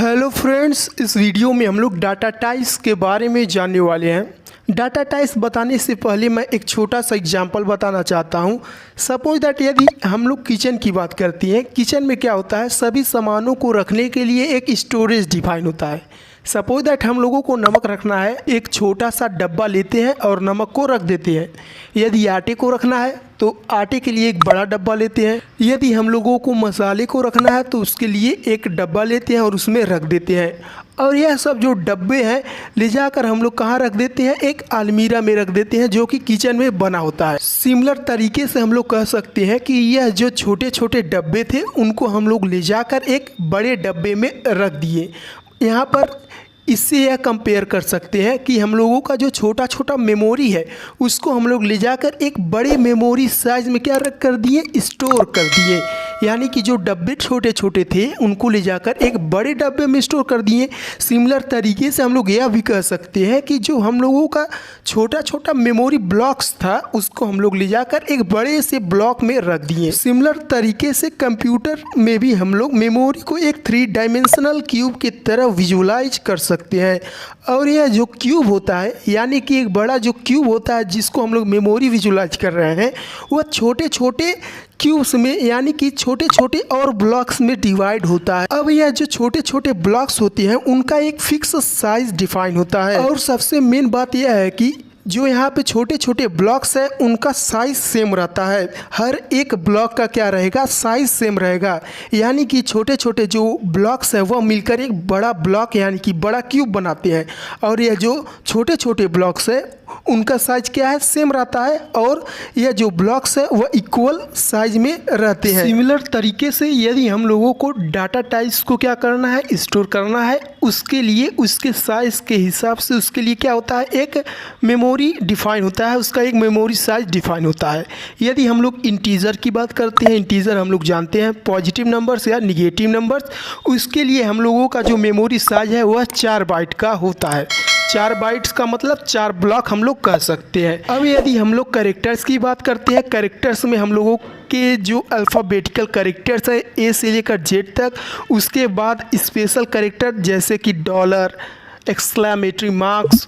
Hello friends, इस video में हम लोग डाटा टाइप्स के बारे में जानने वाले हैं। डाटा टाइप्स बताने से पहले मैं एक छोटा सा एग्जांपल बताना चाहता हूं। सपोज दैट यदि हम लोग किचन की बात करते हैं, किचन में क्या होता है, सभी सामानों को रखने के लिए एक स्टोरेज डिफाइन होता है। सपोज दैट हम लोगों को नमक रखना है, एक छोटा सा डब्बा लेते हैं और नमक को रख देते हैं। यदि आटे को रखना है तो आटे के लिए एक बड़ा डब्बा लेते हैं। यदि हम लोगों को मसाले को रखना है तो उसके लिए एक डब्बा लेते हैं और उसमें रख देते हैं। और यह सब जो डब्बे हैं ले जाकर हम लोग कहाँ रख देते हैं, एक अलमीरा में रख देते हैं जो कि किचन में बना होता है। सिमिलर तरीके से हम लोग कह सकते हैं कि यह जो छोटे छोटे डब्बे थे उनको हम लोग ले जाकर एक बड़े डब्बे में रख दिए। यहाँ पर इससे यह कंपेयर कर सकते हैं कि हम लोगों का जो छोटा छोटा मेमोरी है उसको हम लोग ले जाकर एक बड़े मेमोरी साइज में क्या रख कर दिए, स्टोर कर दिए। यानी कि जो डब्बे छोटे छोटे थे उनको ले जाकर एक बड़े डब्बे में स्टोर कर दिए। सिमिलर तरीके से हम लोग यह भी कह सकते हैं कि जो हम लोगों का छोटा छोटा मेमोरी ब्लॉक्स था उसको हम लोग ले जाकर एक बड़े से ब्लॉक में रख दिए। सिमिलर तरीके से कंप्यूटर में भी हम लोग मेमोरी को एक 3 डायमेंशनल क्यूब की तरह विजुलाइज कर सकते हैं। और यह जो क्यूब होता है, यानी कि एक बड़ा जो क्यूब होता है जिसको हम लोग मेमोरी विजुलाइज कर रहे हैं, वह छोटे छोटे क्यूब्स में यानी कि छोटे छोटे और ब्लॉक्स में डिवाइड होता है। अब यह जो छोटे छोटे ब्लॉक्स होते हैं उनका एक फिक्स साइज डिफाइन होता है। और सबसे मेन बात यह है कि जो यहाँ पे छोटे छोटे ब्लॉक्स है उनका साइज सेम रहता है। हर एक ब्लॉक का क्या रहेगा, साइज सेम रहेगा। यानी कि छोटे छोटे जो ब्लॉक्स है वह मिलकर एक बड़ा ब्लॉक यानी कि बड़ा क्यूब बनाते हैं। और यह जो छोटे छोटे ब्लॉक्स है उनका साइज क्या है, सेम रहता है। और यह जो ब्लॉक्स है वह इक्वल साइज में रहते हैं। सिमिलर तरीके से यदि हम लोगों को डाटा टाइप्स को क्या करना है, स्टोर करना है, उसके लिए उसके साइज के हिसाब से उसके लिए क्या होता है, एक मेमोरी डिफाइन होता है, उसका एक मेमोरी साइज डिफाइन होता है। यदि हम लोग इंटीजर की बात करते हैं, इंटीजर हम लोग जानते हैं पॉजिटिव नंबर्स या निगेटिव नंबर्स, उसके लिए हम लोगों का जो मेमोरी साइज है वह 4 बाइट का होता है। 4 बाइट्स का मतलब 4 ब्लॉक हम लोग कह सकते हैं। अब यदि हम लोग कैरेक्टर्स की बात करते हैं, कैरेक्टर्स में हम लोगों के जो अल्फ़ाबेटिकल कैरेक्टर्स है ए से लेकर जेड तक, उसके बाद स्पेशल कैरेक्टर जैसे कि dollar, exclamatory marks,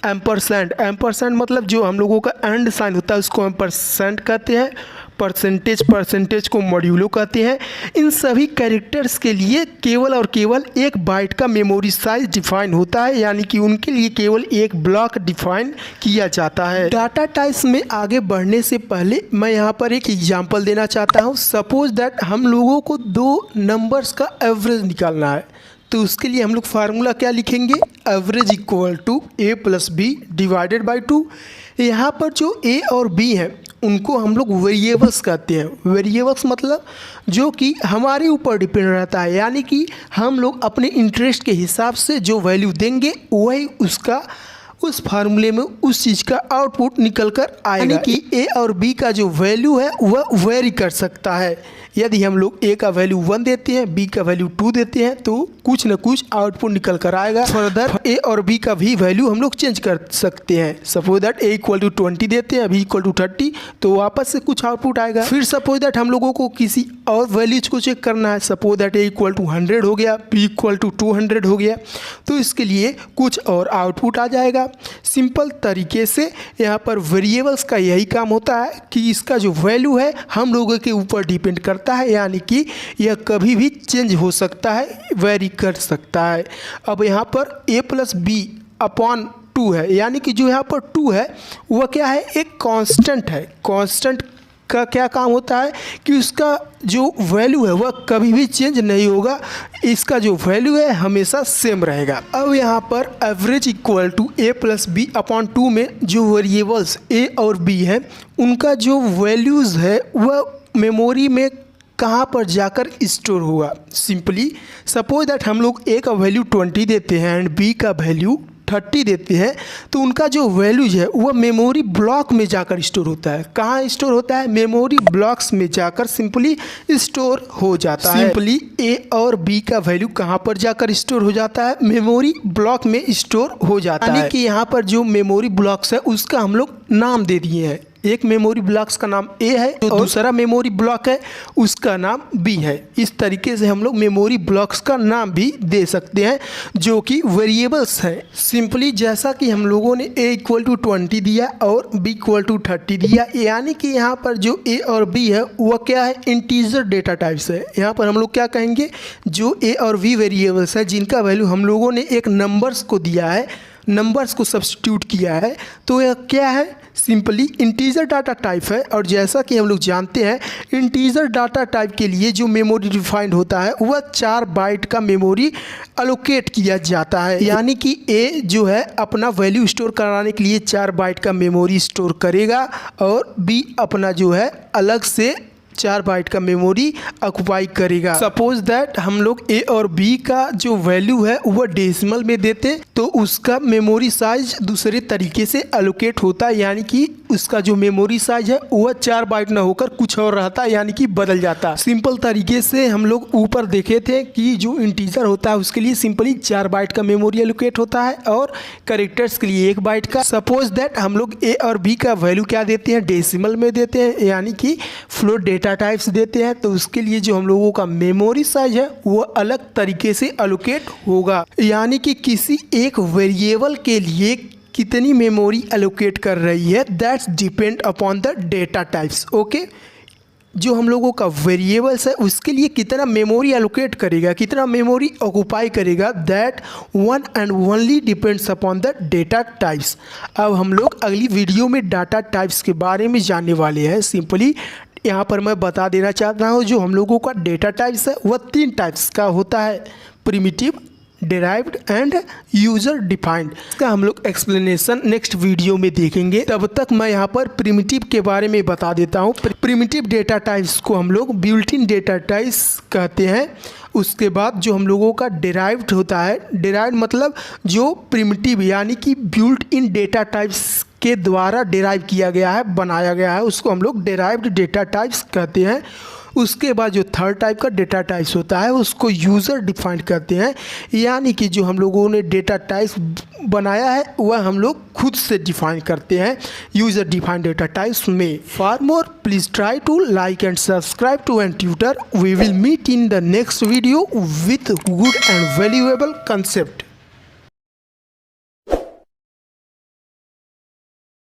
ampersand. Ampersand मतलब जो हम लोगों का एंड साइन होता है उसको एम्परसेंड कहते हैं। परसेंटेज को मॉड्यूलो कहते हैं। इन सभी कैरेक्टर्स के लिए केवल और केवल 1 बाइट का मेमोरी साइज डिफाइन होता है, यानी कि उनके लिए केवल एक ब्लॉक डिफाइन किया जाता है। डाटा टाइप्स में आगे बढ़ने से पहले मैं यहाँ पर एक एग्जांपल देना चाहता हूँ। सपोज दैट हम लोगों को 2 नंबर्स का एवरेज निकालना है, तो उसके लिए हम लोग फार्मूला क्या लिखेंगे, average equal to a + b divided by 2। यहाँ पर जो a और b हैं उनको हम लोग वेरिएबल्स कहते हैं। वेरिएबल्स मतलब जो कि हमारे ऊपर डिपेंड रहता है, यानी कि हम लोग अपने इंटरेस्ट के हिसाब से जो वैल्यू देंगे वही उसका उस फार्मूले में उस चीज़ का आउटपुट निकल कर आएगा। यानी कि a और b का जो वैल्यू है वह वेरी कर सकता है। यदि हम लोग a का वैल्यू 1 देते हैं, b का वैल्यू 2 देते हैं तो कुछ न कुछ आउटपुट निकल कर आएगा। फर्दर a और b का भी वैल्यू हम लोग चेंज कर सकते हैं। सपोज दैट a = 20 देते हैं, b = 30, तो वापस से कुछ आउटपुट आएगा। फिर सपोज दैट हम लोगों को किसी और वैल्यूज को चेक करना है। सपोज दैट a = 100 हो गया, b = 200 हो गया, तो इसके लिए कुछ और आउटपुट आ जाएगा। सिंपल तरीके से यहाँ पर वेरिएबल्स का यही काम होता है कि इसका जो वैल्यू है हम लोगों के ऊपर डिपेंड करता है, यानी कि यह कभी भी चेंज हो सकता है, वेरी कर सकता है। अब यहाँ पर a + b/2 है, यानी कि जो यहाँ पर 2 है वह क्या है, एक कांस्टेंट है। कांस्टेंट का क्या काम होता है कि उसका जो वैल्यू है वह कभी भी चेंज नहीं होगा, इसका जो वैल्यू है हमेशा सेम रहेगा। अब यहाँ पर average equal to a + b/2 में जो वेरिएबल्स a और b हैं उनका जो वैल्यूज़ है वह मेमोरी में कहाँ पर जाकर स्टोर होगा। सिंपली सपोज दैट हम लोग a का वैल्यू 20 देते हैं एंड b का वैल्यू 30 देते हैं, तो उनका जो वैल्यूज है वह मेमोरी ब्लॉक में जाकर स्टोर होता है। कहाँ स्टोर होता है, मेमोरी ब्लॉक्स में जाकर सिंपली स्टोर हो जाता है। सिंपली a और b का वैल्यू कहाँ पर जाकर स्टोर हो जाता है, मेमोरी ब्लॉक में स्टोर हो जाता है। यानी कि यहाँ पर जो मेमोरी ब्लॉक्स है उसका हम लोग नाम दे दिए हैं। एक मेमोरी ब्लॉक्स का नाम ए है और दूसरा मेमोरी ब्लॉक है उसका नाम बी है। इस तरीके से हम लोग मेमोरी ब्लॉक्स का नाम भी दे सकते हैं जो कि वेरिएबल्स हैं। सिंपली जैसा कि हम लोगों ने a = 20 दिया और b = 30 दिया, यानी कि यहाँ पर जो a और b है वह क्या है, इंटीजर डेटा टाइप्स है। यहाँ पर हम लोग क्या कहेंगे, जो a और b वेरिएबल्स है जिनका वैल्यू हम लोगों ने एक नंबर्स को दिया है, नंबर्स को सब्स्टिट्यूट किया है, तो यह क्या है, सिंपली इंटीजर डाटा टाइप है। और जैसा कि हम लोग जानते हैं इंटीजर डाटा टाइप के लिए जो मेमोरी डिफाइंड होता है वह 4 बाइट का मेमोरी अलोकेट किया जाता है। यानी कि ए जो है अपना वैल्यू स्टोर कराने के लिए 4 बाइट का मेमोरी स्टोर करेगा और बी अपना जो है अलग से 4 बाइट का मेमोरी ऑक्युपाई करेगा। सपोज दैट हम लोग ए और बी का जो वैल्यू है वह डेसिमल में देते तो उसका मेमोरी साइज दूसरे तरीके से एलोकेट होता है, यानी कि उसका जो मेमोरी साइज है वह 4 बाइट ना होकर कुछ और रहता, यानी कि बदल जाता। सिंपल तरीके से हम लोग ऊपर देखे थे कि जो इंटीजर होता है उसके लिए सिंपली 4 बाइट का मेमोरी एलोकेट होता है और कैरेक्टर्स के लिए 1 बाइट का। सपोज दैट हम लोग ए और बी का वैल्यू क्या देते हैं, डेसिमल में देते हैं, यानी कि फ्लोट डेटा टाइप्स देते हैं, तो उसके लिए जो हम लोगों का मेमोरी साइज है वो अलग तरीके से एलोकेट होगा। यानी कि किसी एक वेरिएबल के लिए कितनी मेमोरी एलोकेट कर रही है that's depend upon the data types. Okay, जो हम लोगों का वेरिएबल्स है उसके लिए कितना मेमोरी एलोकेट करेगा, कितना मेमोरी ऑक्युपाई करेगा, that one and only depends upon the data types. अब हम लोग अगली वीडियो में डाटा टाइप्स के बारे में जानने वाले हैं। सिंपली यहाँ पर मैं बता देना चाहता हूँ जो हम लोगों का डेटा टाइप्स है वह 3 टाइप्स का होता है, primitive, derived and user defined. इसका हम लोग एक्सप्लेनेशन नेक्स्ट वीडियो में देखेंगे। तब तक मैं यहाँ पर प्रिमिटिव के बारे में बता देता हूँ। प्रिमिटिव डेटा टाइप्स को हम लोग बिल्ट इन डेटा टाइप्स कहते हैं। उसके बाद जो हम लोगों का डेराइव्ड होता है, डेराइव्ड मतलब जो प्रिमिटिव यानी कि बिल्ट इन डेटा टाइप्स के द्वारा डेराइव किया गया है, बनाया गया है, उसको हम लोग डेराइव्ड डेटा टाइप्स कहते हैं। उसके बाद जो थर्ड टाइप का डेटा टाइप्स होता है उसको यूज़र डिफाइंड करते हैं, यानी कि जो हम लोगों ने डेटा टाइप्स बनाया है वह हम लोग खुद से डिफाइन करते हैं यूज़र डिफाइंड डेटा टाइप्स में। For more please try to like and subscribe to an tutor. We will meet in the next video with good and valuable concept.